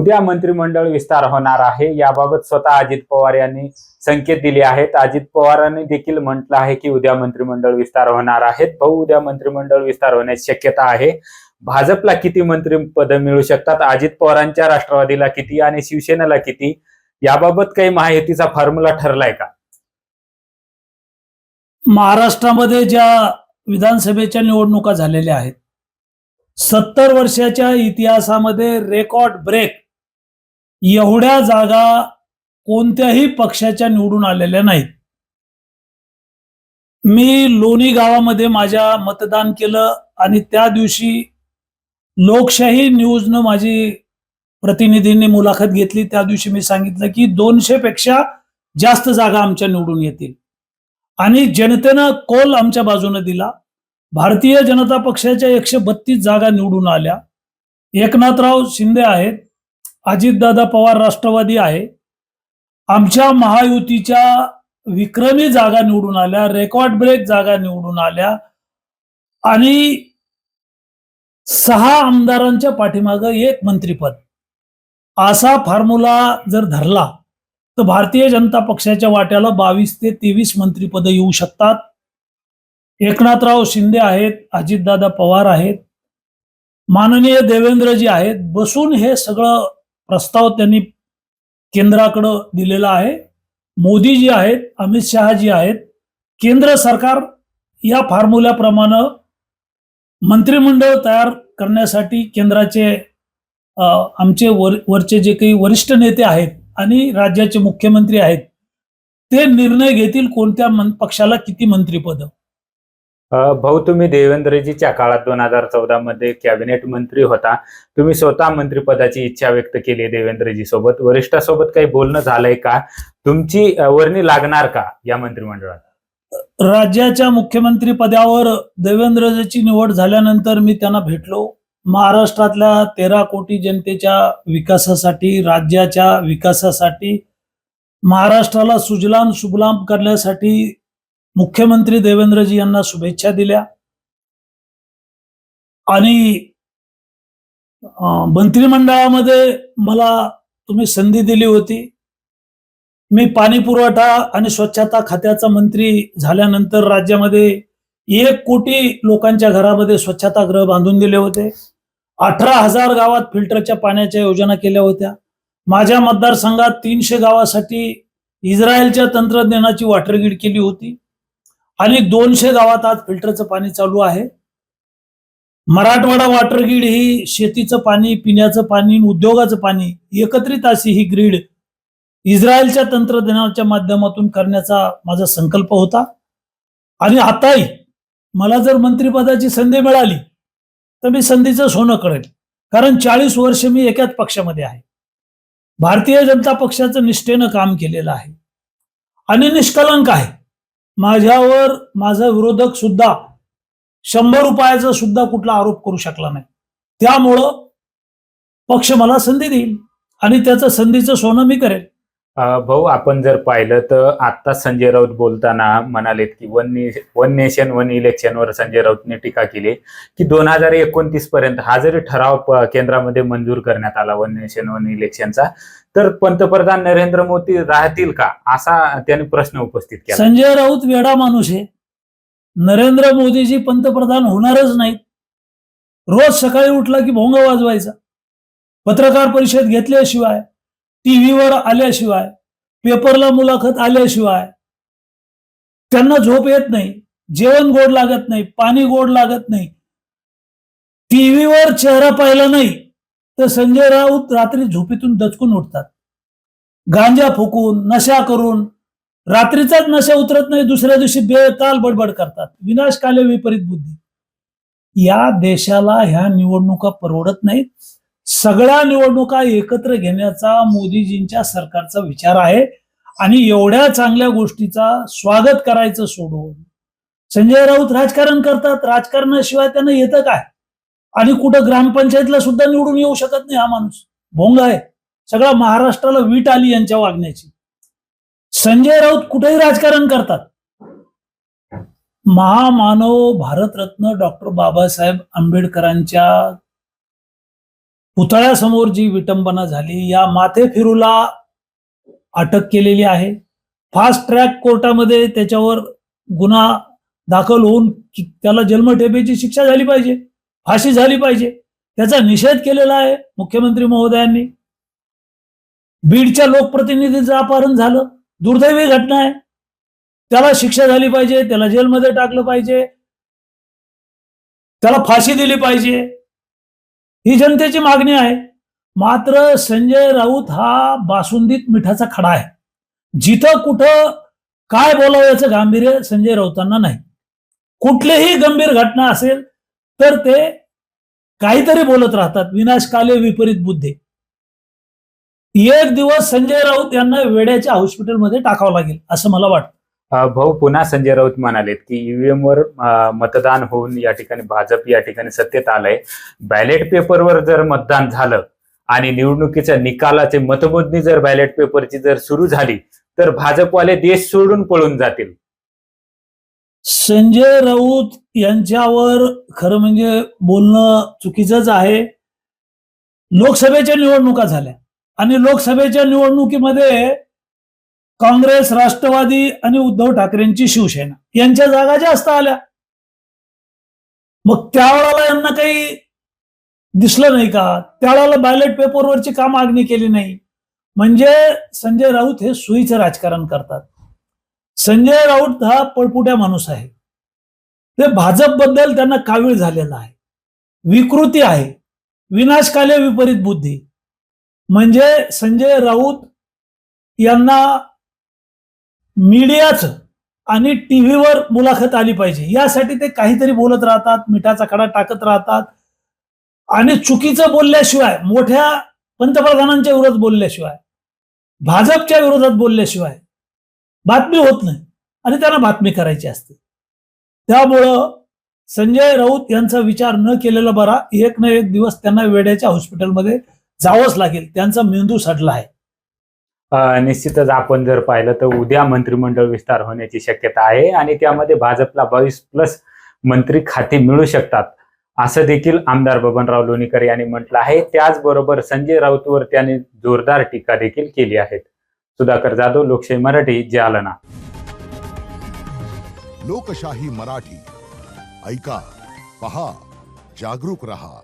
उद्या मंत्रिमंडळ विस्तार होणार आहे। याबाबत स्वतः अजित पवार यांनी संकेत दिले आहेत। अजित पवारांनी देखील म्हटलं आहे की उद्या मंत्रिमंडळ विस्तार होणार आहेत। भाऊ, उद्या मंत्रिमंडळ विस्तार होण्याची शक्यता आहे। भाजपला किती मंत्रिपद मिळू शकतात, अजित पवारांच्या राष्ट्रवादीला किती आणि शिवसेनेला किती, याबाबत काही महायुतीचा फॉर्म्युला ठरलाय का? महाराष्ट्रामध्ये ज्या विधानसभेच्या निवडणुका झालेल्या आहेत, 70 वर्षाच्या इतिहासामध्ये रेकॉर्ड ब्रेक एवढ्या जागा कोणत्याही पक्षाच्या निवडून आलेल्या नाहीत। मी लोणी गावामध्ये माझ्या मतदान केलं आणि त्या दिवशी लोकशाही न्यूजनं माझी प्रतिनिधींनी मुलाखत घेतली। त्या दिवशी मी सांगितलं की 200 पेक्षा जास्त जागा आमच्या निवडून येतील आणि जनतेनं कौल आमच्या बाजूने दिला। भारतीय जनता पक्षाच्या 132 जागा निवडून आल्या। एकनाथराव शिंदे आहेत, अजितदादा पवार राष्ट्रवादी आहे। आमच्या महायुतीच्या विक्रमी जागा निवडून आल्या, रेकॉर्ड ब्रेक जागा निवडून आल्या आणि 6 आमदारांच्या पाठीमागं 1 मंत्रिपद, असा फॉर्म्युला जर धरला तर भारतीय जनता पक्षाच्या वाट्याला 22 ते 23 मंत्रिपद येऊ शकतात। एकनाथराव शिंदे आहेत, अजितदादा पवार आहेत, माननीय देवेंद्रजी आहेत, बसून हे सगळं प्रस्ताव त्यांनी केंद्राकडे दिलेला आहे। मोदीजी आहेत, अमित शहाजी आहेत। केंद्र सरकार या फॉर्म्युल्याप्रमाणे मंत्रिमंडळ तयार करण्यासाठी केंद्राचे आमचे वरचे जे काही वरिष्ठ नेते आहेत आणि राज्याचे मुख्यमंत्री आहेत ते निर्णय घेतील कोणत्या पक्षाला किती मंत्रिपद। भाऊ, तुम्ही देवेंद्रजीच्या काळात 2014 मध्ये कॅबिनेट मंत्री होता। तुम्ही स्वतः मंत्रिपदाची इच्छा व्यक्त केली देवेंद्रजी सोबत, वरिष्ठासोबत काही बोलणं झालंय का? तुमची वर्णी लागणार का या मंत्रिमंडळात? राज्याच्या मुख्यमंत्री पदावर देवेंद्रजीची निवड झाल्यानंतर मी त्यांना भेटलो। महाराष्ट्रातल्या 13 कोटी जनतेच्या विकासासाठी, राज्याच्या विकासासाठी, महाराष्ट्राला सुजलाम सुफलाम करण्यासाठी मुख्यमंत्री देवेंद्रजी यांना शुभेच्छा दिल्या आणि मंत्रिमंडळामध्ये मला तुम्ही संधी दिली होती। मी पाणी पुरवठा आणि स्वच्छता खात्याचा मंत्री झाल्यानंतर राज्यामध्ये 1 कोटी लोकांच्या घरामध्ये स्वच्छतागृह बांधून दिले होते। 18,000 गावात फिल्टरच्या पाण्याच्या योजना केल्या होत्या। माझ्या मतदारसंघात 300 गावासाठी इस्रायलच्या तंत्रज्ञानाची वॉटर ग्रीड केली होती आणि 200 गावात आज फिल्टरचं पाणी चालू आहे। मराठवाडा वॉटर ग्रीड ही शेतीचं पाणी, पिण्याचं पाणी, उद्योगाचं पाणी एकत्रित अशी ही ग्रीड इस्रायलच्या तंत्रज्ञानाच्या माध्यमातून करण्याचा माझा संकल्प होता आणि आताही मला जर मंत्रिपदाची संधी मिळाली तर मी संधीचं सोनं करेल, कारण 40 वर्ष मी एकाच पक्षामध्ये आहे। भारतीय जनता पक्षाचं निष्ठेनं काम केलेलं आहे आणि निष्कलंक आहे। माझ्यावर माझा विरोधक सुद्धा 100 रुपयाचा सुद्धा कुठला आरोप करू शकला नाही। त्यामुळं पक्ष मला संधी देईल आणि त्याचं संधीचं सोनं मी करेल। भाऊ, आपण जर पाहिलं तर आता संजय राऊत बोलताना म्हणालेत की वन नेशन वन इलेक्शनवर संजय राऊतने टीका केली की 2029 पर्यंत हा जरी ठराव केंद्रामध्ये मंजूर करण्यात आला वन नेशन वन इलेक्शनचा, तर पंतप्रधान नरेंद्र मोदी राहतील का, असा त्यांनी प्रश्न उपस्थित केला। संजय राऊत वेडा माणूस आहे। नरेंद्र मोदीजी पंतप्रधान होणारच नाहीत। रोज सकाळी उठला की भोंगा वाजवायचा, पत्रकार परिषद घेतल्याशिवाय, टीव्हीवर आल्याशिवाय, पेपरला मुलाखत आल्याशिवाय त्यांना झोप येत नाही, जेवण गोड लागत नाही, पाणी गोड लागत नाही। टीव्हीवर चेहरा पाहिला नाही तर संजय राऊत रात्री झोपेतून दचकून उठतात, गांजा फुकून, नशा करून। रात्रीचाच नशा उतरत नाही, दुसऱ्या दिवशी बेताल बडबड करतात। विनाशकाले विपरीत बुद्धी। या देशाला ह्या निवडणुका परवडत नाहीत। सगळ्या निवडणुका एकत्र घेण्याचा मोदीजींच्या सरकारचा विचार आहे आणि एवढ्या चांगल्या गोष्टीचा स्वागत करायचं सोडून संजय राऊत राजकारण करतात। राजकारणाशिवाय त्यांना येतं काय? आणि कुठं ग्रामपंचायतला सुद्धा निवडून येऊ शकत नाही हा माणूस। भोंगा आहे। सगळा महाराष्ट्राला वीट आली यांच्या वागण्याची। संजय राऊत कुठेही राजकारण करतात। महामानव भारतरत्न डॉक्टर बाबासाहेब आंबेडकरांच्या पुतळ्यासमोर जी विटंबना झाली, या माथे फिरूला अटक केलेली आहे. फास्ट ट्रॅक कोर्टामध्ये त्याच्यावर गुन्हा दाखल होऊन त्याला जन्मठेपेची शिक्षा झाली पाहिजे, फाशी झाली पाहिजे. त्याचा निषेध केलेला आहे मुख्यमंत्री महोदयांनी. बीडच्या लोकप्रतिनिधीचं अपहरण झालं, दुर्दैवी घटना आहे. त्याला शिक्षा झाली पाहिजे, त्याला जेलमध्ये टाकलं पाहिजे, त्याला फाशी दिली पाहिजे, ही जनतेची मागणी आहे. मात्र संजय राऊत हा बासुंदीत मिठाचा खडा आहे. जिथं कुठं काय बोलावं याचं गांभीर्य संजय राऊतांना नाही. कुठलीही गंभीर घटना असेल तर ते काहीतरी बोलत राहतात, विनाशकाले विपरीत बुद्धी. एक दिवस संजय राऊत यांना वेड्याच्या हॉस्पिटलमध्ये टाकावं लागेल असं मला वाटतं. भाऊ, पुन्हा संजय राऊत म्हणालेत की ईव्हीएम वर मतदान होऊन या ठिकाणी भाजप या ठिकाणी सत्तेत आलंय. बॅलेट पेपरवर जर मतदान झालं आणि निवडणुकीच्या निकालाचे मतमोजणी जर बॅलेट पेपरची जर सुरू झाली तर भाजपवाले देश सोडून पळून जातील. संजय राऊत यांच्यावर खरं म्हणजे बोलणं चुकीचंच आहे. लोकसभेच्या निवडणुका झाल्या आणि लोकसभेच्या निवडणुकीमध्ये काँग्रेस, राष्ट्रवादी आणि उद्धव ठाकरेंची शिवसेना यांच्या जागा जास्त आल्या. मग त्यावेळेला यांना काही दिसलं नाही का? त्यावेळेला बॅलेट पेपरवरची का मागणी केली नाही? म्हणजे संजय राऊत हे सुईचं राजकारण करतात. संजय राऊत हा पळपुट्या माणूस आहे. ते भाजपबद्दल त्यांना कावीळ झालेला आहे, विकृती आहे, विनाशकाले विपरीत बुद्धी. म्हणजे संजय राऊत यांना मीडियाचं आणि टीव्हीवर मुलाखत आली पाहिजे यासाठी ते काहीतरी बोलत राहतात, मिठाचा खडा टाकत राहतात आणि चुकीचं बोलल्याशिवाय, मोठ्या पंतप्रधानांच्या विरोधात बोलल्याशिवाय, भाजपच्या विरोधात बोलल्याशिवाय बातमी होत नाही आणि त्यांना बातमी करायची असते. त्यामुळं संजय राऊत यांचा विचार न केलेला बरा. एक ना एक दिवस त्यांना वेड्याच्या हॉस्पिटलमध्ये जावंच लागेल. त्यांचा मेंदू सडला आहे. निश्चितच आपण जर पाहिलं तर उद्या मंत्रिमंडळ विस्तार होण्याची शक्यता आहे आणि त्यामध्ये भाजपला 22+ मंत्री खाते मिळू शकतात असं देखील आमदार बबनराव लोणीकर यांनी म्हटलं आहे. त्याचबरोबर संजय राऊतवर त्यांनी जोरदार टीका देखील केली आहे. सुधाकर जाधव, लोकशाही मराठी, जालना. लोकशाही मराठी ऐका, पहा, जागरूक रहा.